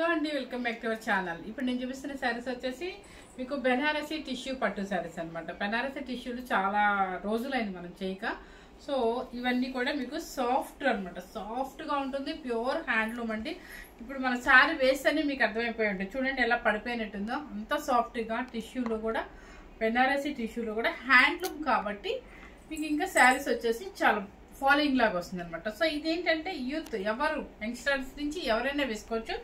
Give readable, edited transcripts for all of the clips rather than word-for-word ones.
Hello అండి, welcome back to our channel. ఇప్పుడు నేను చూపిస్తున్న శారీస్ వచ్చేసి మీకు బెనారసీ టిష్యూ పట్టు శారీస్ అనమాట. బెనారసీ టిష్యూలు చాలా రోజులైంది మనం చేయక. సో ఇవన్నీ కూడా మీకు సాఫ్ట్ అనమాట, సాఫ్ట్గా ఉంటుంది, ప్యూర్ హ్యాండ్లూమ్ అండి. ఇప్పుడు మన శారీ వేస్తేనే మీకు అర్థమైపోయి ఉంటుంది. చూడండి ఎలా పడిపోయినట్టుందో, అంత సాఫ్ట్గా టిష్యూలో కూడా, బెనారసీ టిష్యూలో కూడా హ్యాండ్లూమ్ కాబట్టి మీకు ఇంకా శారీస్ వచ్చేసి చాలా ఫాలోయింగ్ లాగా వస్తుంది అనమాట. సో ఇదేంటంటే యూత్ ఎవరు యంగ్స్టర్స్ నుంచి ఎవరైనా వేసుకోవచ్చు.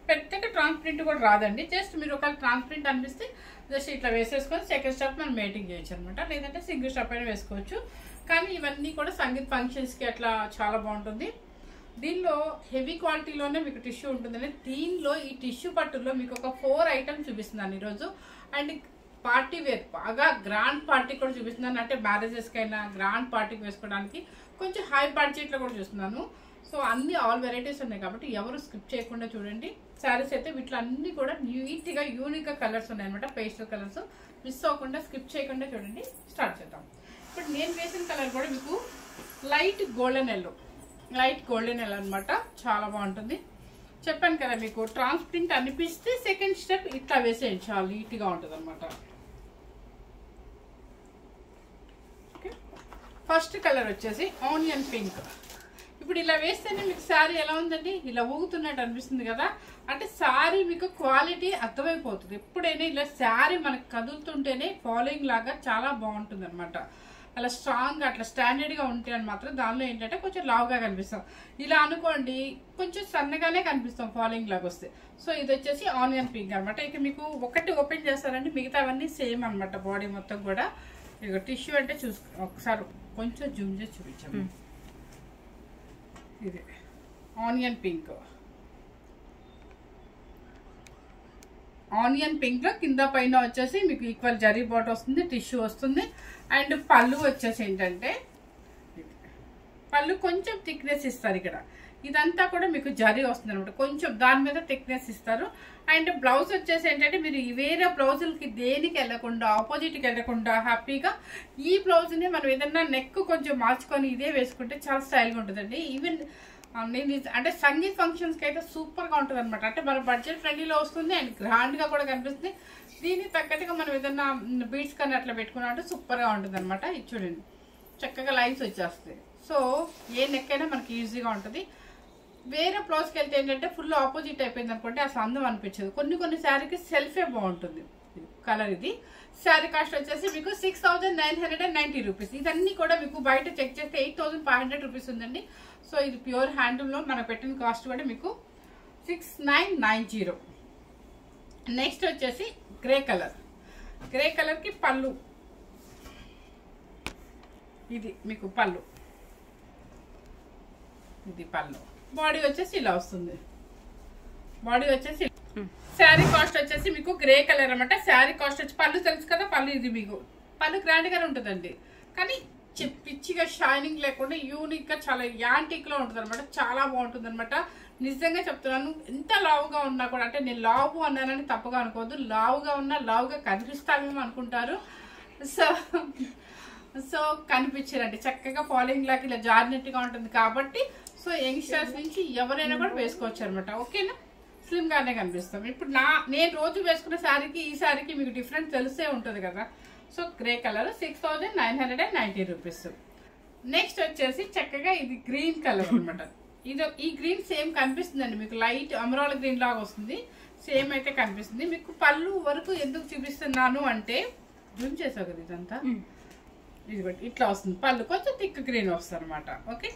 పెద్దగా ట్రాన్స్పరెంట్ కూడా రాదండి. జస్ట్ మీరు ఒకవేళ ట్రాన్స్పరెంట్ అనిపిస్తే జస్ట్ ఇట్లా వేసేసుకొని సెకండ్ స్టెప్ మనం మేటింగ్ చేయొచ్చు అనమాట. లేదంటే సింగిల్ స్టెప్ అయినా వేసుకోవచ్చు. కానీ ఇవన్నీ కూడా సంగీత్ ఫంక్షన్స్కి అట్లా చాలా బాగుంటుంది. దీనిలో హెవీ క్వాలిటీలోనే మీకు టిష్యూ ఉంటుందండి. దీనిలో ఈ టిష్యూ పట్టుల్లో మీకు ఒక 4 ఐటమ్స్ చూపిస్తున్నాను ఈరోజు. అండ్ పార్టీ వేర్, బాగా గ్రాండ్ పార్టీ కూడా చూపిస్తున్నాను. అంటే మ్యారేజెస్కి అయినా గ్రాండ్ పార్టీకి వేసుకోవడానికి కొంచెం హై బడ్జెట్లో కూడా చూస్తున్నాను. సో అన్ని ఆల్ వెరైటీస్ ఉన్నాయి కాబట్టి ఎవరు స్కిప్ చేయకుండా చూడండి. శారీస్ అయితే వీటిలో అన్ని కూడా నీట్గా యూనిక్గా కలర్స్ ఉన్నాయన్నమాట. పేస్టల్ కలర్స్ మిస్ అవ్వకుండా స్కిప్ చేయకుండా చూడండి. స్టార్ట్ చేద్దాం. ఇప్పుడు నేను వేసిన కలర్ కూడా మీకు light golden yellow, light golden yellow అనమాట. చాలా బాగుంటుంది. చెప్పాను కదా మీకు ట్రాన్స్పరెంట్ అనిపిస్తే సెకండ్ స్టెప్ ఇట్లా వేసేయండి, చాలా నీట్గా ఉంటుంది అనమాట. ఫస్ట్ కలర్ వచ్చేసి ఆనియన్ పింక్. ఇప్పుడు ఇలా వేస్తేనే మీకు శారీ ఎలా ఉందండి, ఇలా ఊగుతున్నట్టు అనిపిస్తుంది కదా. అంటే శారీ మీకు క్వాలిటీ అర్థమైపోతుంది. ఎప్పుడైనా ఇలా శారీ మనకు కదులుతుంటేనే ఫాలోయింగ్ లాగా చాలా బాగుంటుంది అనమాట. అలా స్ట్రాంగ్గా అట్లా స్టాండర్డ్గా ఉంటే అని మాత్రం దానిలో ఏంటంటే కొంచెం లావుగా కనిపిస్తాం. ఇలా అనుకోండి కొంచెం సన్నగానే కనిపిస్తాం ఫాలోయింగ్ లాగా వస్తే. సో ఇది వచ్చేసి ఆనియన్ పింక్ అనమాట. ఇక మీకు ఒకటి ఓపెన్ చేస్తారంటే మిగతావన్నీ సేమ్ అనమాట. బాడీ మొత్తం కూడా ఇక టిష్యూ అంటే ఒకసారి కొంచెం జూమ్ చేసి చూపించాము. ఇది ఆనియన్ పింక్. ఆనియన్ పింక్ లో కింద పైన వచ్చేసి మీకు ఈక్వల్ జరీ బాట్ వస్తుంది, టిష్యూ వస్తుంది. అండ్ పళ్ళు వచ్చేసి ఏంటంటే పళ్ళు కొంచెం థిక్నెస్ ఇస్తారు ఇక్కడ. ఇదంతా కూడా మీకు జరీ వస్తుంది అనమాట. కొంచెం దాని మీద థిక్నెస్ ఇస్తారు. అండ్ బ్లౌజ్ వచ్చేసి ఏంటంటే మీరు వేరే బ్లౌజులకి దేనికి వెళ్ళకుండా, ఆపోజిట్కి వెళ్ళకుండా హ్యాపీగా ఈ బ్లౌజ్ని మనం ఏదన్నా నెక్ కొంచెం మార్చుకొని ఇదే వేసుకుంటే చాలా స్టైల్గా ఉంటుందండి. ఈవెన్ నేను అంటే సంగీత్ ఫంక్షన్స్కి అయితే సూపర్గా ఉంటుంది అనమాట. అంటే మన బడ్జెట్ ఫ్రెండ్లీలో వస్తుంది అండ్ గ్రాండ్గా కూడా కనిపిస్తుంది. దీనికి తగ్గట్టుగా మనం ఏదన్నా బీడ్స్ కానీ అట్లా పెట్టుకున్నా అంటే సూపర్గా ఉంటుంది అనమాట. ఇది చూడండి చక్కగా లైన్స్ వచ్చేస్తాయి. సో ఏ నెక్ అయినా మనకి ఈజీగా ఉంటుంది. వేరే బ్లౌజ్కి వెళ్తే ఏంటంటే ఫుల్ ఆపోజిట్ అయిపోయింది అనుకోండి, అసలు అందం అనిపించదు. కొన్ని శారీకి సెల్ఫే బాగుంటుంది. కలర్ ఇది. శారీ కాస్ట్ వచ్చేసి మీకు 6990 రూపీస్. ఇదన్నీ కూడా మీకు బయట చెక్ చేస్తే 8500 రూపీస్ ఉందండి. సో ఇది ప్యూర్ హ్యాండ్లూమ్లో మనకు పెట్టిన కాస్ట్ కూడా మీకు 6990. నెక్స్ట్ వచ్చేసి గ్రే కలర్. గ్రే కలర్కి పళ్ళు, ఇది మీకు పళ్ళు, ఇది పళ్ళు. బాడీ వచ్చేసి ఇలా వస్తుంది. బాడీ వచ్చేసి శారీ కాస్ట్ వచ్చేసి మీకు గ్రే కలర్ అనమాట. శారీ కాస్ట్ వచ్చి పళ్ళు తెలుసు కదా, పళ్ళు ఇది మీకు పళ్ళు గ్రాండ్ గానే ఉంటుందండి. కానీ పిచ్చిగా షైనింగ్ లేకుండా యూనిక్ గా చాలా యాంటిక్ లో ఉంటుంది అనమాట. చాలా బాగుంటుంది అనమాట. నిజంగా చెప్తున్నాను, ఎంత లావుగా ఉన్నా కూడా, అంటే నేను లావు అన్నానని తప్పుగా అనుకోవద్దు, లావుగా ఉన్నా లావుగా కనిపిస్తామేమో అనుకుంటారు. సో కనిపించారండి చక్కగా ఫాలోయింగ్ లాగా ఇలా జారినట్టుగా ఉంటుంది కాబట్టి సో యంగ్స్టర్స్ నుంచి ఎవరైనా కూడా వేసుకోవచ్చు అనమాట. ఓకేనా, స్లిమ్ గానే కనిపిస్తాం. ఇప్పుడు నేను రోజు వేసుకున్న శారీకి ఈ శారీకి మీకు డిఫరెన్స్ తెలిసే ఉంటుంది కదా. So grey colour 6990 rupees. Next వచ్చేసి చక్కగా ఇది గ్రీన్ కలర్ అనమాట. ఈ గ్రీన్ సేమ్ కనిపిస్తుందండి మీకు, లైట్ అమరాల్ గ్రీన్ లాగా వస్తుంది. సేమ్ అయితే కనిపిస్తుంది మీకు. పళ్ళు వరకు ఎందుకు చూపిస్తున్నాను అంటే జూమ్ చేసావు కదా, ఇదంతా ఇది ఇట్లా వస్తుంది. పళ్ళు కొంచెం థిక్ గ్రీన్ వస్తుంది అనమాట. ఓకే,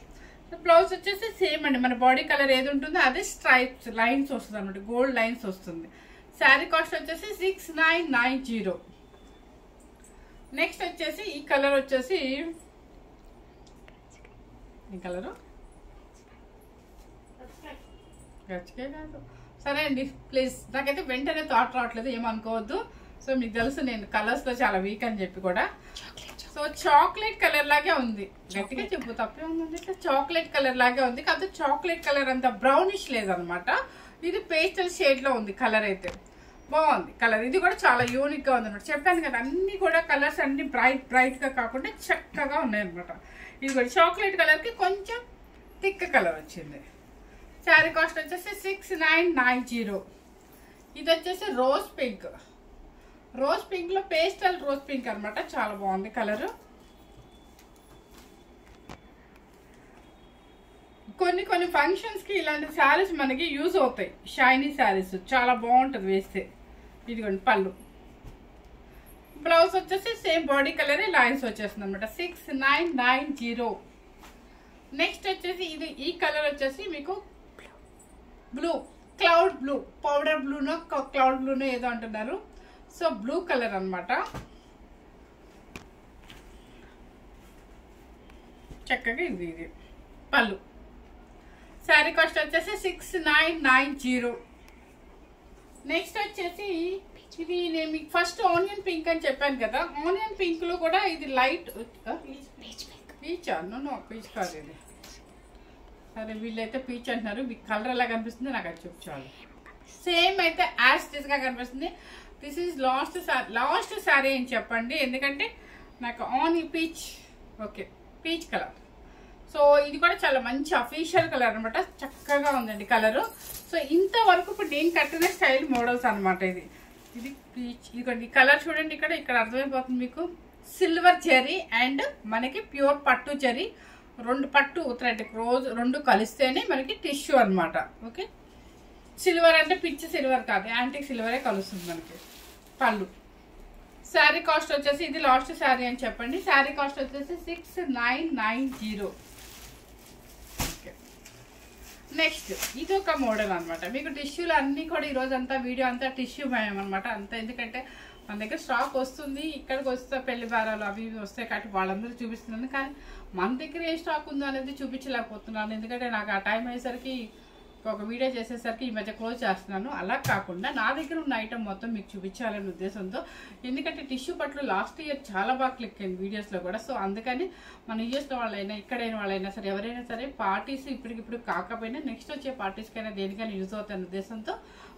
బ్లౌజ్ వచ్చేసి సేమ్ అండి, మన బాడీ కలర్ ఏది ఉంటుందో అదే స్ట్రైప్స్ లైన్స్ వస్తుంది అనమాట, గోల్డ్ లైన్స్ వస్తుంది. శారీ కాస్ట్ వచ్చేసి 6990. నెక్స్ట్ వచ్చేసి ఈ కలర్ వచ్చేసి ఈ కలరు కాదు. సరే అండి ప్లీజ్, నాకైతే వెంటనే థాట్ రావట్లేదు, ఏమనుకోవద్దు. సో మీకు తెలుసు నేను కలర్స్లో చాలా వీక్ అని చెప్పి కూడా. సో చాక్లెట్ కలర్ లాగే ఉంది, గట్టిగా చెప్పు తప్పే ఉందండి. చాక్లెట్ కలర్ లాగే ఉంది, కాదు చాక్లెట్ కలర్ అంత బ్రౌనిష్ లేదనమాట. ఇది పేస్టల్ షేడ్ లో ఉంది కలర్, అయితే బాగుంది కలర్. ఇది కూడా చాలా యూనిక్ గా ఉంది అనమాట. చెప్పాను కదా అన్ని కూడా కలర్స్ అన్ని బ్రైట్ గా కాకుండా చక్కగా ఉన్నాయి అనమాట. ఇది కూడా చాక్లెట్ కలర్ కి కొంచెం థిక్ కలర్ వచ్చింది. శారీ కాస్ట్ వచ్చేసి 6990. ఇది వచ్చేసి రోజ్ పింక్. రోజ్ పింక్ లో పేస్టల్ రోజ్ పింక్ అనమాట, చాలా బాగుంది కలర్. కొన్ని ఫంక్షన్స్ కి ఇలాంటి శారీస్ మనకి యూజ్ అవుతాయి. షైనీ శారీస్ చాలా బాగుంటుంది వేస్తే. ఇదిగోండి పళ్ళు. బ్లౌజ్ వచ్చేసి సేమ్ బాడీ కలర్ లైన్స్ వచ్చేస్తుంది అనమాట. 6990. నెక్స్ట్ వచ్చేసి ఇది ఈ కలర్ వచ్చేసి మీకు బ్లూ, క్లౌడ్ బ్లూ, పౌడర్ బ్లూనో క్లౌడ్ బ్లూనో ఏదో అంటున్నారు. సో బ్లూ కలర్ అనమాట. చక్కగా ఇది పళ్ళు. శారీ కాస్ట్ వచ్చేసి 6990. నెక్స్ట్ వచ్చేసి ఇది నేను మీకు ఫస్ట్ ఆనియన్ పింక్ అని చెప్పాను కదా. ఆనియన్ పింక్ లో కూడా ఇది లైట్ పీచ్ అన్న పీచ్ కాదు ఇది. సరే వీళ్ళైతే పీచ్ అంటున్నారు, మీకు కలర్ ఎలా కనిపిస్తుంది నాకు అది చూపించాలి. సేమ్ అయితే యాజ్ గా కనిపిస్తుంది. దిస్ ఈజ్ లాస్ట్ శారీ అని చెప్పండి, ఎందుకంటే నాకు peach okay peach colour. So ఇది కూడా చాలా మంచి అఫీషియల్ కలర్ అనమాట, చక్కగా ఉందండి కలరు. సో ఇంతవరకు ఇప్పుడు నేను కట్టిన స్టైల్ మోడల్స్ అనమాట. ఇది పీచ్. ఇదిగోండి కలర్ చూడండి, ఇక్కడ అర్థమైపోతుంది మీకు. సిల్వర్ జెరీ అండ్ మనకి ప్యూర్ పట్టు జెరీ, రెండు పట్టు థ్రెడ్ రోజు రెండు కలిస్తేనే మనకి టిష్యూ అనమాట. ఓకే, సిల్వర్ అంటే పిచ్చి సిల్వర్ కాదు, యాంటిక్ సిల్వరే కలుస్తుంది మనకి. పళ్ళు. శారీ కాస్ట్ వచ్చేసి ఇది లాస్ట్ శారీ అని చెప్పండి. శారీ కాస్ట్ వచ్చేసి 6990. నెక్స్ట్ ఇది ఒక మోడల్ అనమాట. మీకు టిష్యూలు అన్ని కూడా ఈరోజు అంతా వీడియో అంతా టిష్యూ భయం అనమాట అంతా, ఎందుకంటే మన దగ్గర స్టాక్ వస్తుంది, ఇక్కడికి వస్తే పెళ్లి భారాలు అవి ఇవి వస్తాయి కాబట్టి వాళ్ళందరూ చూపిస్తున్నాను. కానీ మన దగ్గర ఏ స్టాక్ ఉందో అనేది చూపించలేకపోతున్నాను, ఎందుకంటే నాకు ఆ టైం అయ్యేసరికి ఒక వీడియో చేసేసరికి ఈ మధ్య క్లోజ్ చేస్తున్నాను. అలా కాకుండా నా దగ్గర ఉన్న ఐటమ్ మొత్తం మీకు చూపించాలనే ఉద్దేశంతో, ఎందుకంటే టిష్యూ పట్లు లాస్ట్ ఇయర్ చాలా బాగా క్లిక్ అయింది వీడియోస్లో కూడా. సో అందుకని మన యూఎస్లో వాళ్ళైనా ఇక్కడైనా వాళ్ళైనా సరే ఎవరైనా సరే పార్టీస్ ఇప్పటికిప్పుడు కాకపోయినా నెక్స్ట్ వచ్చే పార్టీస్కైనా దేనికైనా యూజ్ అవుతాయనే ఉద్దేశంతో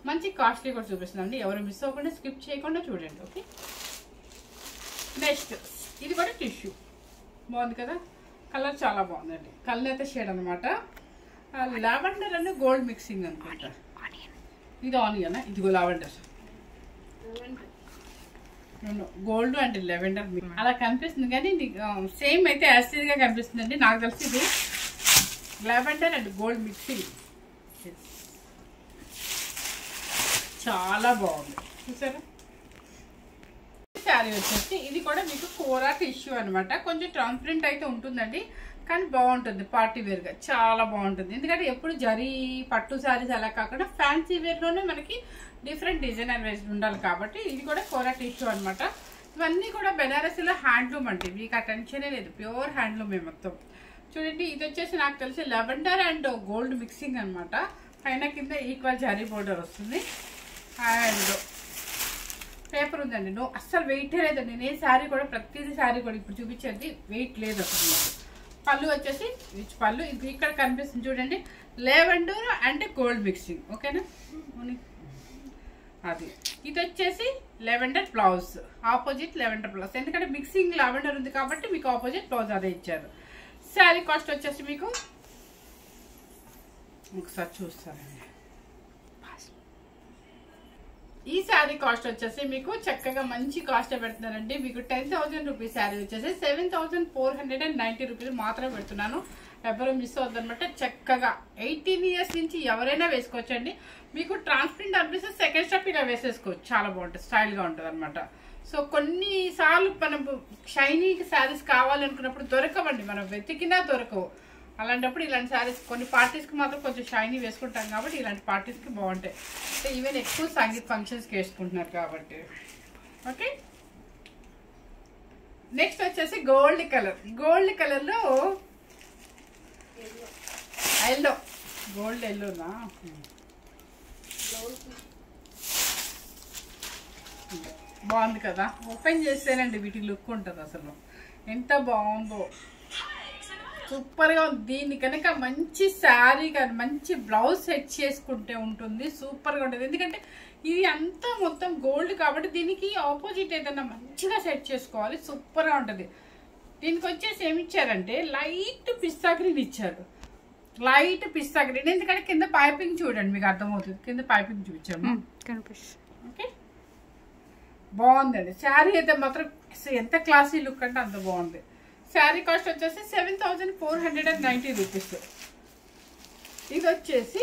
మంచి కాస్ట్లీ కూడా చూపిస్తున్నాండి. ఎవరు మిస్ అవ్వకుండా స్కిప్ చేయకుండా చూడండి. ఓకే, నెక్స్ట్ ఇది కూడా టిష్యూ బాగుంది కదా, కలర్ చాలా బాగుందండి. కలర్ అయితే షేడ్ అనమాట, లావెండర్ అండ్ గోల్డ్ మిక్సింగ్ అనుకుంటా. ఇది ఆనియన్, ఇదిగో లావెండర్, గోల్డ్ అండ్ లెవెండర్ అలా కనిపిస్తుంది, కానీ సేమ్ అయితే యాసిడ్గా కనిపిస్తుంది అండి. నాకు తెలిసి ఇది లావెండర్ అండ్ గోల్డ్ మిక్సింగ్ చాలా బాగుంది చూసారా. శారీ వచ్చేసి ఇది కూడా మీకు కోరా టిష్యూ అనమాట, కొంచెం ట్రాన్స్పరెంట్ అయితే ఉంటుందండి, కానీ బాగుంటుంది పార్టీ వేర్గా, చాలా బాగుంటుంది. ఎందుకంటే ఎప్పుడు జరీ పట్టు శారీస్ అలా కాకుండా ఫ్యాన్సీ వేర్లోనే మనకి డిఫరెంట్ డిజైనర్ వేస్ ఉండాలి కాబట్టి ఇది కూడా కోరా టిష్యూ అనమాట. ఇవన్నీ కూడా బెనారసీలో హ్యాండ్లూమ్ అంటే మీకు ఆ టెన్షనే లేదు, ప్యూర్ హ్యాండ్లూమే మొత్తం. చూడండి ఇది వచ్చేసి నాకు తెలిసి లెవెండర్ అండ్ గోల్డ్ మిక్సింగ్ అనమాట. పైన కింద ఈక్వల్ జరీ బోర్డర్ వస్తుంది అండ్ పేపర్ ఉందండి. అస్సలు వెయిట్ లేదండి. నేను ఏ శారీ కూడా ప్రతిదీ శారీ కూడా ఇప్పుడు చూపించేది వెయిట్ లేదు అసలు. పళ్ళు వచ్చేసి రిచ్ పళ్ళు, ఇది ఇక్కడ కనిపిస్తుంది చూడండి, లెవెండర్ అండ్ గోల్డ్ మిక్సింగ్. ఓకేనా, అది ఇది వచ్చేసి lavender blouse, opposite lavender blouse, ఎందుకంటే మిక్సింగ్ లెవెండర్ ఉంది కాబట్టి మీకు ఆపోజిట్ బ్లౌజ్ అదే ఇచ్చారు. శారీ కాస్ట్ వచ్చేసి మీకు ఒకసారి చూస్తారండి. ఈ శారీ కాస్ట్ వచ్చేసి మీకు చక్కగా మంచి కాస్ట్ పెడుతున్నానండి. మీకు 10,000 రూపీస్ శారీ వచ్చేసి 7,490 రూపీస్ మాత్రమే పెడుతున్నాను. ఎవరు మిస్ అవుతుందనమాట. చక్కగా 18 ఇయర్స్ నుంచి ఎవరైనా వేసుకోవచ్చండి. మీకు ట్రాన్స్పరెంట్ అనిపిస్తే సెకండ్ స్టెప్ ఇలా వేసేసుకోవచ్చు, చాలా బాగుంటుంది, స్టైల్గా ఉంటుంది అనమాట. సో కొన్నిసార్లు మనం షైనీ శారీస్ కావాలనుకున్నప్పుడు దొరకవండి, మనం వెతికినా దొరకవు. అలాంటప్పుడు ఇలాంటి శారీస్ కొన్ని పార్టీస్కి మాత్రం కొంచెం షైనీ వేసుకుంటాం కాబట్టి ఇలాంటి పార్టీస్కి బాగుంటాయి. సో ఈవెన్ ఎక్కువ సంగీత్ ఫంక్షన్స్కి వేసుకుంటున్నారు కాబట్టి. ఓకే, నెక్స్ట్ వచ్చేసి గోల్డ్ కలర్. గోల్డ్ కలర్లో ఎల్లో, గోల్డ్ ఎల్లోనా బాగుంది కదా. ఓపెన్ చేస్తేనండి వీటి లుక్ ఉంటుంది అసలు, ఎంత బాగుందో, సూపర్గా ఉంది. దీన్ని కనుక మంచి శారీ కానీ మంచి బ్లౌజ్ సెట్ చేసుకుంటే ఉంటుంది, సూపర్గా ఉంటుంది. ఎందుకంటే ఇది అంతా మొత్తం గోల్డ్ కాబట్టి దీనికి ఆపోజిట్ ఏదైనా మంచిగా సెట్ చేసుకోవాలి, సూపర్గా ఉంటుంది. దీనికి వచ్చేసి ఏమి ఇచ్చారంటే లైట్ పిస్తా గ్రీన్ ఇచ్చారు. లైట్ పిస్తా గ్రీన్, ఎందుకంటే కింద పైపింగ్ చూడండి మీకు అర్థమవుతుంది. కింద పైపింగ్ చూపించాము. ఓకే, బాగుందండి శారీ అయితే మాత్రం. ఎంత క్లాసీ లుక్ అంటే అంత బాగుంది. శారీ కాస్ట్ వచ్చేసి 7490 రూపీస్. ఇది వచ్చేసి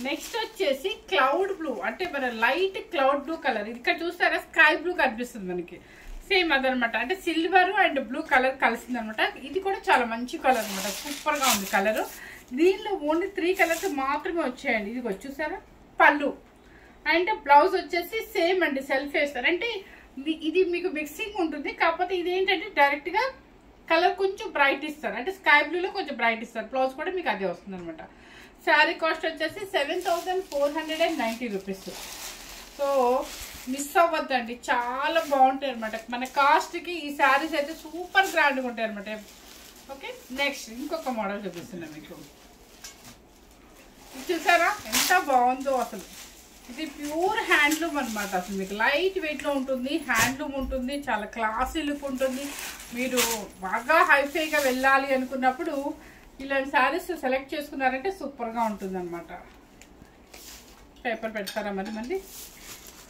నెక్స్ట్ వచ్చేసి క్లౌడ్ బ్లూ, అంటే మన లైట్ క్లౌడ్ బ్లూ కలర్. ఇక్కడ చూస్తారా స్కై బ్లూ కనిపిస్తుంది మనకి, సేమ్ అదనమాట. అంటే సిల్వర్ అండ్ బ్లూ కలర్ కలిసింది అనమాట. ఇది కూడా చాలా మంచి కలర్ అనమాట, సూపర్ గా ఉంది కలర్. దీనిలో ఓన్లీ 3 కలర్స్ మాత్రమే వచ్చాయండి. ఇది చూసారా పళ్ళు అండ్ బ్లౌజ్ వచ్చేసి సేమ్ అండి, సెల్ఫ్ వేస్తారు. అంటే ఇది మీకు మిక్సింగ్ ఉంటుంది, కాకపోతే ఇది ఏంటంటే డైరెక్ట్ గా కలర్ కొంచెం బ్రైట్ ఇస్తారు, అంటే స్కై బ్లూలో కొంచెం బ్రైట్ ఇస్తారు. బ్లౌజ్ కూడా మీకు అదే వస్తుంది అనమాట. శారీ కాస్ట్ వచ్చేసి 7490 రూపీస్. సో మిస్ అవ్వద్దండి, చాలా బాగుంటాయి అనమాట. మన కాస్ట్కి ఈ శారీస్ అయితే సూపర్ గ్రాండ్గా ఉంటాయి అనమాట. ఓకే, నెక్స్ట్ ఇంకొక మోడల్ చూపిస్తున్నా మీకు. ఇది చూసారా ఎంత బాగుందో అసలు. ఇది ప్యూర్ హ్యాండ్లూమ్ అనమాట. అసలు మీకు లైట్ వెయిట్లో ఉంటుంది, హ్యాండ్లూమ్ ఉంటుంది, చాలా క్లాసీ లుక్ ఉంటుంది. మీరు బాగా హైఫైగా వెళ్ళాలి అనుకున్నప్పుడు ఇలాంటి శారీస్ సెలెక్ట్ చేసుకున్నారంటే సూపర్గా ఉంటుంది అనమాట. పేపర్ పెడతారా మరి మళ్ళీ?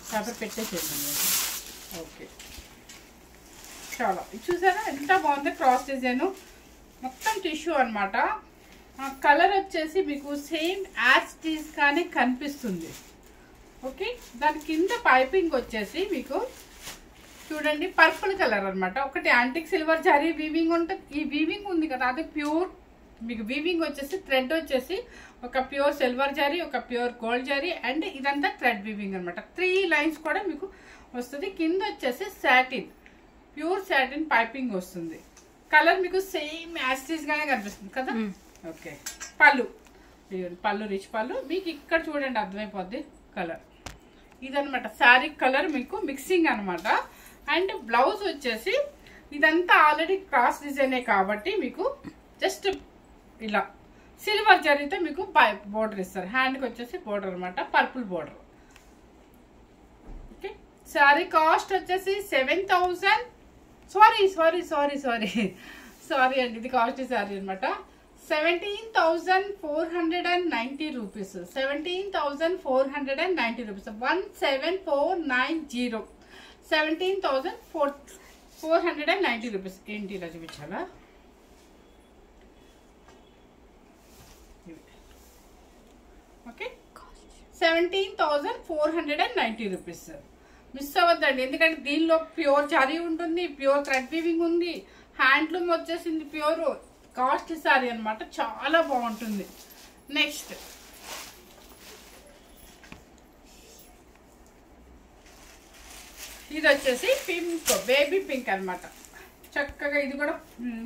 పేపర్ పెట్టేసేయండి. ఓకే, చాలా చూసారా ఎంత బాగుంది. క్రాస్ డిజైన్ మొత్తం టిష్యూ అనమాట. కలర్ వచ్చేసి మీకు సేమ్ యాజ్ టీజ్ కానీ కనిపిస్తుంది. ఓకే, దాని కింద పైపింగ్ వచ్చేసి మీకు చూడండి పర్పుల్ కలర్ అనమాట. ఒకటి యాంటిక్ సిల్వర్ జరీ వీవింగ్ ఉంటుంది. ఈ వీవింగ్ ఉంది కదా అది ప్యూర్ మీకు వీవింగ్ వచ్చేసి థ్రెడ్ వచ్చేసి ఒక ప్యూర్ సిల్వర్ జరీ, ఒక ప్యూర్ గోల్డ్ జరీ అండ్ ఇదంతా థ్రెడ్ వీవింగ్ అనమాట. 3 లైన్స్ కూడా మీకు వస్తుంది. కింద వచ్చేసి సాటిన్, ప్యూర్ సాటిన్ పైపింగ్ వస్తుంది. కలర్ మీకు సేమ్ యాస్టీస్ గానే కనిపిస్తుంది కదా. ఓకే, పళ్ళు పళ్ళు రిచ్ పళ్ళు మీకు ఇక్కడ చూడండి అర్థమైపోద్ది కలర్. ఇదనమాట శారీ కలర్ మీకు మిక్సింగ్ అనమాట. అండ్ బ్లౌజ్ వచ్చేసి ఇదంతా ఆల్రెడీ క్రాస్ డిజైనే కాబట్టి మీకు జస్ట్ ఇలా సిల్వర్ జరీతో మీకు బోర్డర్ ఇస్తారు. హ్యాండ్కి వచ్చేసి బోర్డర్ అనమాట, purple border. Okay, sari cost వచ్చేసి 7000 సారీ అండి, ఇది కాస్ట్ శారీ అనమాట. 17,490 రూపీస్. 17,490 రూపీస్. 17490. 17,490 రూపీస్. ఏంటి ఇలా చూపించాలా? Okay, 17,490 rupees. మిస్ అవ్వద్దండి, ఎందుకంటే దీనిలో ప్యూర్ జరీ ఉంటుంది, ప్యూర్ థ్రెడ్ వీవింగ్ ఉంది, హ్యాండ్లూమ్ వచ్చేసింది ప్యూర్. కాస్ట్ సారీ అనమాట, చాలా బాగుంటుంది. నెక్స్ట్ ఇది వచ్చేసి పింక్, బేబీ పింక్ అనమాట. చక్కగా ఇది కూడా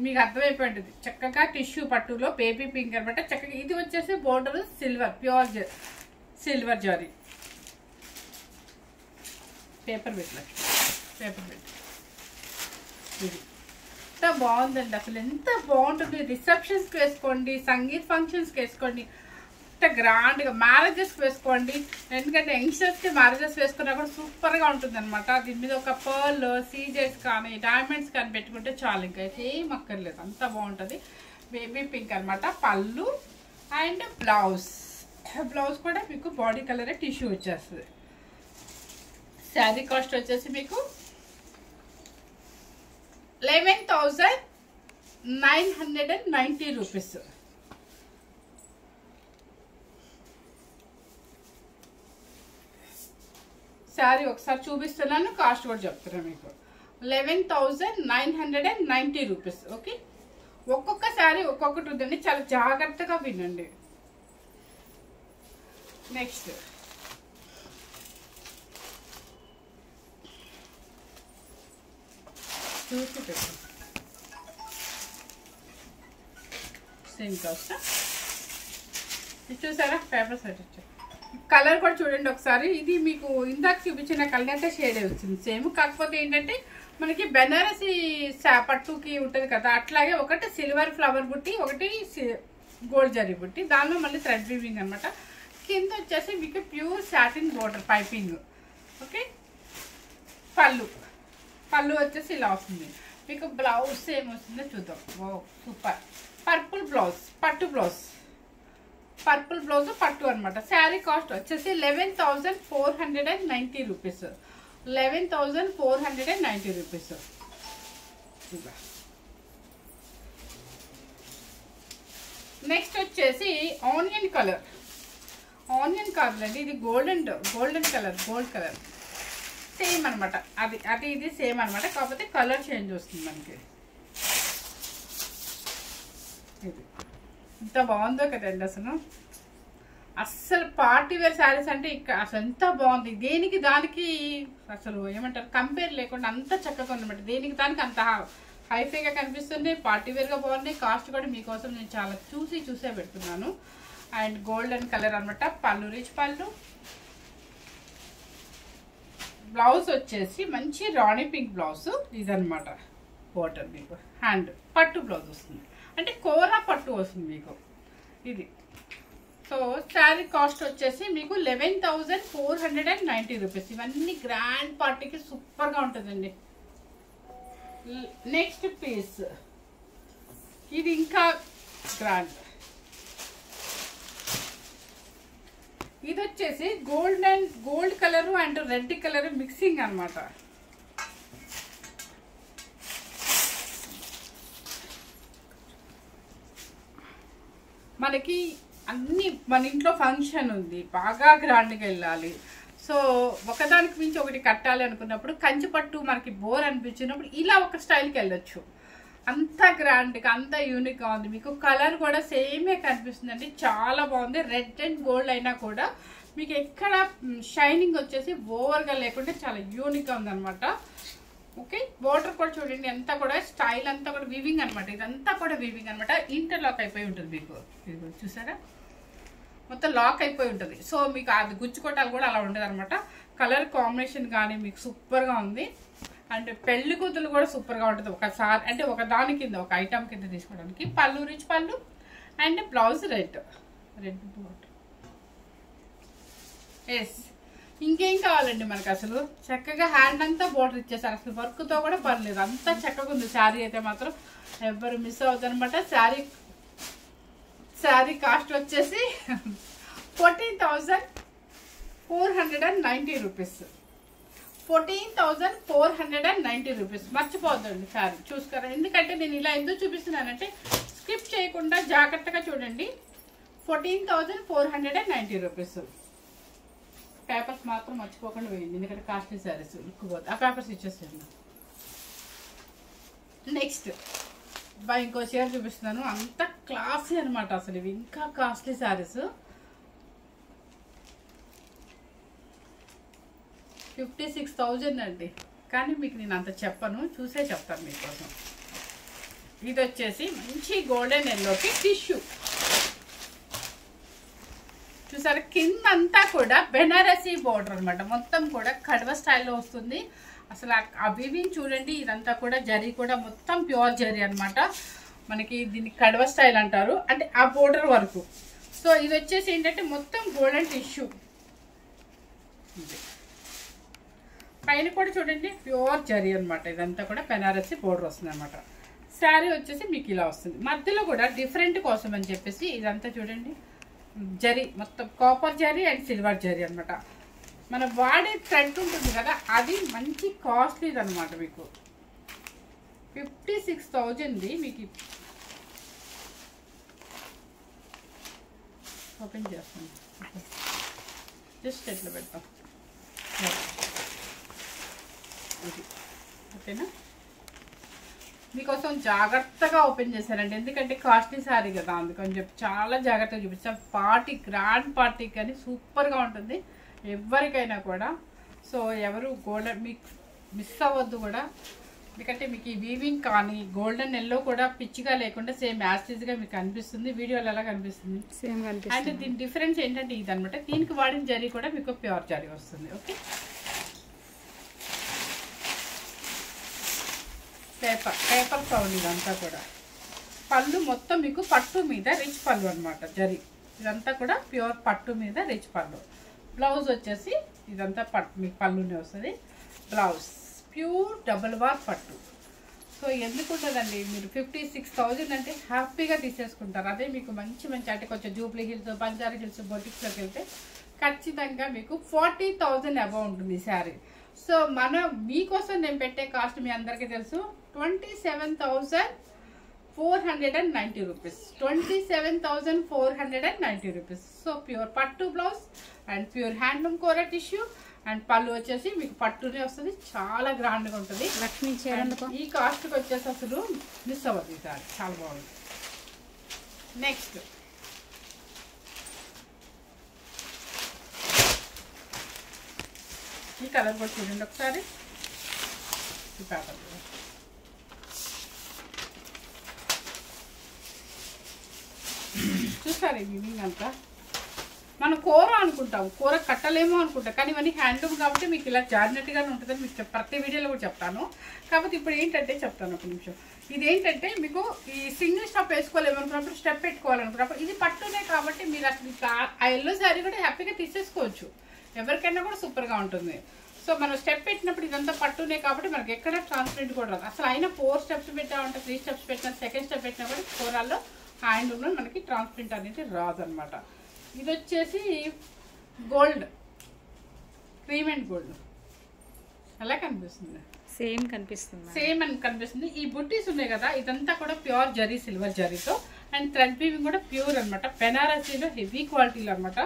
మీకు అర్థమైపోయింది. చక్కగా టిష్యూ పట్టులో బేబీ పింక్ అనమాట. చక్కగా ఇది వచ్చేసి border silver, pure silver zari. Paper పెట్టి ఇది ఎంత బాగుందండి అసలు, ఎంత బాగుంటుంది. రిసెప్షన్స్కి వేసుకోండి, సంగీత్ ఫంక్షన్స్కి వేసుకోండి, ఎంత గ్రాండ్గా మ్యారేజెస్కి వేసుకోండి. ఎందుకంటే యంగ్స్టర్స్కి మ్యారేజెస్ వేసుకున్నా కూడా సూపర్గా ఉంటుంది అనమాట. దీని మీద ఒక పర్ల్, సీజెస్ కానీ డైమండ్స్ కానీ పెట్టుకుంటే చాలు, ఇంకా ఏం అక్కర్లేదు, అంత బాగుంటుంది. బేబీ పింక్ అనమాట. పళ్ళు అండ్ బ్లౌజ్ కూడా మీకు బాడీ కలరే టిష్యూ వచ్చేస్తుంది. శారీ కాస్ట్ వచ్చేసి మీకు 11,990 రూపీస్. శారీ ఒకసారి చూపిస్తున్నాను, కాస్ట్ కూడా చెప్తున్నాను మీకు. 11,990 రూపీస్. ఓకే, ఒక్కొక్క శారీ ఒక్కొక్కటి ఉందండి, చాలా జాగ్రత్తగా వినండి. నెక్స్ట్ చూసి పెట్టు, సేమ్ కాస్ట్. ఇది చూసారా పేపర్ సెట్ వచ్చాయి. కలర్ కూడా చూడండి ఒకసారి. ఇది మీకు ఇందాక చూపించిన కలర్ అంటే షేడే వచ్చింది సేమ్, కాకపోతే ఏంటంటే మనకి బెనారసి పట్టుకి ఉంటుంది కదా, అట్లాగే ఒకటి సిల్వర్ ఫ్లవర్ బుట్టి, ఒకటి గోల్డ్ జరీ బుట్టి, దానిలో మళ్ళీ థ్రెడ్ వీవింగ్ అనమాట. కింద వచ్చేసి మీకు pure satin border piping. Okay, పళ్ళు వచ్చేసి ఇలా వస్తుంది మీకు. బ్లౌజ్ సేమ్ వస్తుందో చూద్దాం. ఓ సూపర్, పర్పుల్ బ్లౌజ్, పట్టు బ్లౌజ్, పర్పుల్ బ్లౌజ్ పట్టు అనమాట. శారీ కాస్ట్ వచ్చేసి 11,490 రూపీస్. 11,490 రూపీస్. నెక్స్ట్ వచ్చేసి ఆనియన్ కలర్. ఆనియన్ కలర్ అండి, ఇది golden colour, gold colour same అనమాట. అది ఇది సేమ్ అనమాట, కాకపోతే కలర్ చేంజ్ వస్తుంది మనకి. ఇది ఎంత బాగుందో కదండి అసలు. అస్సలు పార్టీ వేర్ శారీస్ అంటే ఇక్కడ అసలు ఎంత బాగుంది. దేనికి దానికి అసలు ఏమంటారు కంపేర్ లేకుండా అంత చక్కగా ఉందన్నమాట. దేనికి దానికి అంత హైఫైగా కనిపిస్తుంది, పార్టీ వేర్గా బాగున్నాయి. కాస్ట్ కూడా మీకోసం నేను చాలా చూసే పెడుతున్నాను. అండ్ గోల్డెన్ కలర్ అనమాట. పళ్ళు రిచ్ పళ్ళు. బ్లౌజ్ వచ్చేసి మంచి రాణి పింక్ బ్లౌజ్ ఇదనమాట. బాటమ్ మీకు హ్యాండ్ పట్టు బ్లౌజ్ వస్తుంది, అంటే కోరా పట్టు వస్తుంది మీకు ఇది. సో శారీ కాస్ట్ వచ్చేసి మీకు 11,490 రూపీస్. ఇవన్నీ గ్రాండ్ పార్టీకి సూపర్గా ఉంటుందండి. నెక్స్ట్ పీస్ ఇది ఇంకా గ్రాండ్. ఇది వచ్చేసి gold colour and red colour mixing అనమాట. మనకి అన్ని మన ఇంట్లో ఫంక్షన్ ఉంది, బాగా గ్రాండ్గా వెళ్ళాలి, సో ఒకదానికి మించి ఒకటి కట్టాలి అనుకున్నప్పుడు కంచిపట్టు మనకి బోర్ అనిపించినప్పుడు ఇలా ఒక స్టైల్కి వెళ్ళొచ్చు. అంత గ్రాండ్గా అంత యూనిక్గా ఉంది. మీకు కలర్ కూడా సేమే కనిపిస్తుంది అండి, చాలా బాగుంది. రెడ్ అండ్ గోల్డ్ అయినా కూడా మీకు ఎక్కడ షైనింగ్ వచ్చేసి ఓవర్గా లేకుండా చాలా యూనిక్గా ఉందన్నమాట. ఓకే, బోర్డర్ కూడా చూడండి, అంతా కూడా స్టైల్ అంతా కూడా వీవింగ్ అనమాట. ఇదంతా కూడా వీవింగ్ అనమాట. ఇంటర్లాక్ అయిపోయి ఉంటుంది మీకు. ఇది చూసారా, మొత్తం లాక్ అయిపోయి ఉంటుంది. సో మీకు అది గుచ్చుకోవటాలు కూడా అలా ఉండదు అనమాట. కలర్ కాంబినేషన్ కానీ మీకు సూపర్గా ఉంది. అండ్ పెళ్లి కూతురు కూడా సూపర్గా ఉంటుంది ఒకసారి, అంటే ఒక దాని కింద ఒక ఐటమ్ కింద తీసుకోవడానికి. పళ్ళు రిచ్ పళ్ళు అండ్ బ్లౌజ్ రెడ్ ఎస్. ఇంకేం కావాలండి మనకు, అసలు చక్కగా హ్యాండ్ అంతా బోర్డర్ ఇచ్చేసారు. అసలు వర్క్తో కూడా పర్లేదు, అంతా చక్కగా ఉంది. శారీ అయితే మాత్రం ఎవరు మిస్ అవుతుంది అనమాట. శారీ కాస్ట్ వచ్చేసి 14,490 రూపీస్. 14,490 రూపీస్. మర్చిపోద్దండి శారీ చూసుకోరా. ఎందుకంటే నేను ఇలా ఎందుకు చూపిస్తున్నానంటే స్కిప్ చేయకుండా జాగ్రత్తగా చూడండి. 14,490 రూపీస్. పేపర్స్ మాత్రం మర్చిపోకుండా వేయండి, ఎందుకంటే కాస్ట్లీ శారీస్ లుక్కుపోతుంది. ఆ పేపర్స్ ఇచ్చేసాను. నెక్స్ట్ ఇంకో చీర చూపిస్తున్నాను, అంత క్లాసీ అనమాట. అసలు ఇవి ఇంకా కాస్ట్లీ శారీస్. 56,000 అండి, కానీ మీకు నేను అంత చెప్పను, చూసే చెప్తాను మీకోసం. ఇది వచ్చేసి మంచి గోల్డెన్ ఎల్లోకి టిష్యూ చూసారు. కింద అంతా కూడా బెనారసీ బోర్డర్ అనమాట. మొత్తం కూడా కడవ స్టైల్లో వస్తుంది. అసలు ఆ వీవింగ్ చూడండి, ఇదంతా కూడా జరీ కూడా మొత్తం ప్యూర్ జరీ అనమాట. మనకి దీన్ని కడవ స్టైల్ అంటారు, అంటే ఆ బోర్డర్ వరకు. సో ఇది వచ్చేసి ఏంటంటే మొత్తం గోల్డెన్ టిష్యూ. పైన కూడా చూడండి ప్యూర్ జరీ అనమాట. ఇదంతా కూడా బెనారసీ బోర్డర్ వస్తుంది అనమాట. శారీ వచ్చేసి మీకు ఇలా వస్తుంది. మధ్యలో కూడా డిఫరెంట్ కోసం అని చెప్పేసి ఇదంతా చూడండి జరీ, మొత్తం copper zari and silver zari అనమాట. మనం వాడే థ్రెడ్ ఉంటుంది కదా, అది మంచి కాస్ట్లీది అనమాట. మీకు 56,000 మీకు ఓపెన్ చేస్తాను. జస్ట్ ఎట్లా పెడతాం ఓకేనా. మీకోసం జాగ్రత్తగా ఓపెన్ చేశానండి, ఎందుకంటే కాస్ట్లీ శారీ కదా, అందుకని చెప్పి చాలా జాగ్రత్తగా చూపిస్తాను. పార్టీ గ్రాండ్ పార్టీకి కానీ సూపర్గా ఉంటుంది ఎవరికైనా కూడా. సో ఎవరు గోల్డెన్ మీకు మిస్ అవ్వద్దు కూడా, ఎందుకంటే మీకు ఈ వీవింగ్ కానీ గోల్డెన్ ఎల్లో కూడా పిచ్చిగా లేకుండా సేమ్ యాస్టీజ్గా మీకు కనిపిస్తుంది. వీడియోలో ఎలా కనిపిస్తుంది సేమ్ కనిపిస్తుంది. అండ్ దీని డిఫరెన్స్ ఏంటంటే ఇది అనమాట, దీనికి వాడిన జరీ కూడా మీకు ప్యూర్ జరీ వస్తుంది. ఓకే, పేపర్ సౌండ్ ఇదంతా కూడా. పళ్ళు మొత్తం మీకు పట్టు మీద రిచ్ పళ్ళు అనమాట. జరీ ఇదంతా కూడా ప్యూర్ పట్టు మీద రిచ్ పళ్ళు. బ్లౌజ్ వచ్చేసి ఇదంతా పట్టు మీకు పళ్ళునే వస్తుంది. బ్లౌజ్ ప్యూర్ డబుల్ వార్ పట్టు. సో ఎందుకు ఉంటుందండి, మీరు 56,000 అంటే హ్యాపీగా తీసేసుకుంటారు. అదే మీకు మంచి మంచి అంటే కొంచెం జూబ్లీ హిల్స్, బంజారా హిల్స్, బొటిక్స్లోకి వెళ్తే ఖచ్చితంగా మీకు 40,000 అబౌవ్ ఉంటుంది ఈ శారీ. సో మీకోసం నేను పెట్టే కాస్ట్ మీ అందరికీ తెలుసు, 27,490 రూపీస్. 27,490 రూపీస్. సో ప్యూర్ పట్టు blouse and pure handloom kora tissue and పళ్ళు వచ్చేసి మీకు పట్టునే వస్తుంది, చాలా గ్రాండ్గా ఉంటుంది. లక్ష్మీ ఈ కాస్ట్కి వచ్చేసి అసలు మిస్ అవ్వదు ఈ సారీ, చాలా బాగుంది. నెక్స్ట్ ఈ కలర్ కూడా చూడండి ఒకసారి. ఈ పేపర్ చూసారు, ఈ వివింగ్ అంతా మనం కూర అనుకుంటాం, కూర కట్టలేమో అనుకుంటాం, కానీ ఇవన్నీ హ్యాండ్లూమ్ కాబట్టి మీకు ఇలా జారినట్టుగానే ఉంటుందని మీకు ప్రతి వీడియోలో కూడా చెప్తాను. కాకపోతే ఇప్పుడు ఏంటంటే చెప్తాను ఒక నిమిషం. ఇదేంటంటే మీకు ఈ సింగిల్ స్టెప్ వేసుకోలేమనుకున్నప్పుడు, స్టెప్ పెట్టుకోవాలనుకున్నప్పుడు ఇది పట్టునే కాబట్టి మీరు అసలు ఆ ఎల్లో శారీ కూడా హ్యాపీగా తీసేసుకోవచ్చు, ఎవరికైనా కూడా సూపర్గా ఉంటుంది. సో మనం స్టెప్ పెట్టినప్పుడు ఇదంతా పట్టునే కాబట్టి మనకి ఎక్కడ ట్రాన్స్పరెంట్ కూడా రాదు. అసలు అయినా 4 స్టెప్స్ పెట్టామంటే, 3 స్టెప్స్ పెట్టినా, సెకండ్ స్టెప్ పెట్టినా కూడా కూరల్లో హ్యాండ్లూమ్లో మనకి ట్రాన్స్పరెంట్ అనేది రాదు అనమాట. ఇది వచ్చేసి గోల్డ్, క్రీమ్ అండ్ గోల్డ్ అలా కనిపిస్తుంది, సేమ్ కనిపిస్తుంది, సేమ్ అని కనిపిస్తుంది. ఈ బుట్టీస్ ఉన్నాయి కదా, ఇదంతా కూడా ప్యూర్ జరీ, సిల్వర్ జరీతో అండ్ థ్రెడ్ వీవింగ్ కూడా ప్యూర్ అనమాట. బెనారసీలో హెవీ క్వాలిటీలో అనమాట.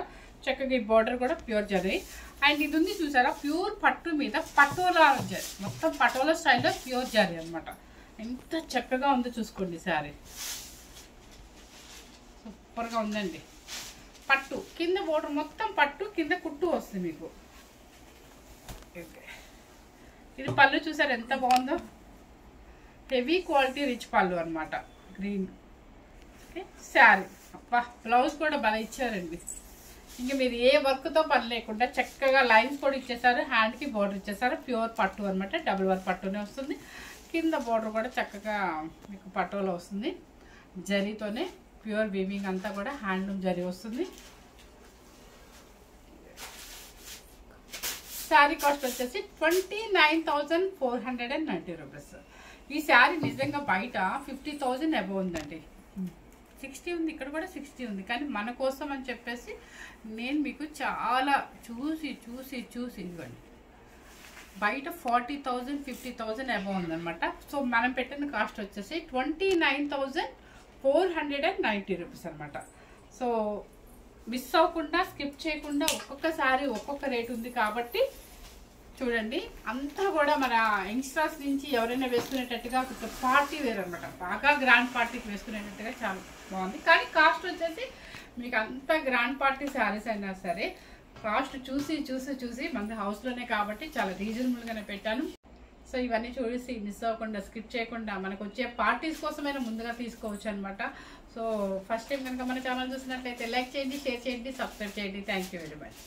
చక్కగా ఈ బార్డర్ కూడా ప్యూర్ జరీ. అండ్ ఇది ఉంది చూసారా, ప్యూర్ పట్టు మీద పటోలా జరీ, మొత్తం పటోలా స్టైల్లో ప్యూర్ జరీ అనమాట. ఎంత చక్కగా ఉందో చూసుకోండి శారీ, సూపర్గా ఉందండి. పట్టు కింద బోర్డర్ మొత్తం పట్టు, కింద కుట్టు వస్తుంది మీకు. ఇది పళ్ళు చూసారు ఎంత బాగుందో, హెవీ క్వాలిటీ రిచ్ పళ్ళు అనమాట, గ్రీన్. శారీ అబ్బా, బ్లౌజ్ కూడా బాగా ఇచ్చారండి. ఇంకా మీరు ఏ వర్క్తో పని లేకుండా చక్కగా లైన్స్ కూడా ఇచ్చేసారు, హ్యాండ్కి బార్డర్ ఇచ్చేసారు. ప్యూర్ పట్టు అనమాట, డబుల్ వర్క్ పట్టునే వస్తుంది. కింద బార్డర్ కూడా చక్కగా మీకు పట్టులో వస్తుంది, జరీతోనే ప్యూర్ వీవింగ్ అంతా కూడా హ్యాండ్లూమ్ జరీ వస్తుంది. శారీ కాస్ట్ వచ్చేసి 29,490 రూపీస్. ఈ శారీ నిజంగా బయట 50,000 అబౌవ్ ఉందండి, 60 ఉంది, ఇక్కడ కూడా 60 ఉంది. కానీ మన కోసం అని చెప్పేసి నేను మీకు చాలా చూసి చూసి చూసి ఇవ్వండి, బయట 40,000 50,000 అబౌవ్ ఉందన్నమాట. సో మనం పెట్టిన కాస్ట్ వచ్చేసి 29,490 రూపీస్ అనమాట. సో మిస్ అవ్వకుండా, స్కిప్ చేయకుండా, ఒక్కొక్కసారి ఒక్కొక్క రేట్ ఉంది కాబట్టి చూడండి. అంతా కూడా మన యంగ్స్టర్స్ నుంచి ఎవరైనా వేసుకునేటట్టుగా పార్టీ వేర్ అనమాట, బాగా గ్రాండ్ పార్టీకి వేసుకునేటట్టుగా చాలా బాగుంది. కానీ కాస్ట్ వచ్చేసి మీకు అంత గ్రాండ్ పార్టీ శారీస్ అయినా సరే కాస్ట్ చూసి చూసి చూసి మన హౌస్లోనే కాబట్టి చాలా రీజనబుల్గానే పెట్టాను. సో ఇవన్నీ చూసి మిస్ అవ్వకుండా, స్కిప్ చేయకుండా మనకు వచ్చే పార్టీస్ కోసమైనా ముందుగా తీసుకోవచ్చు అనమాట. సో ఫస్ట్ టైం కనుక మన ఛానల్ చూసినట్లయితే లైక్ చేయండి, షేర్ చేయండి, సబ్స్క్రైబ్ చేయండి. Thank you very much.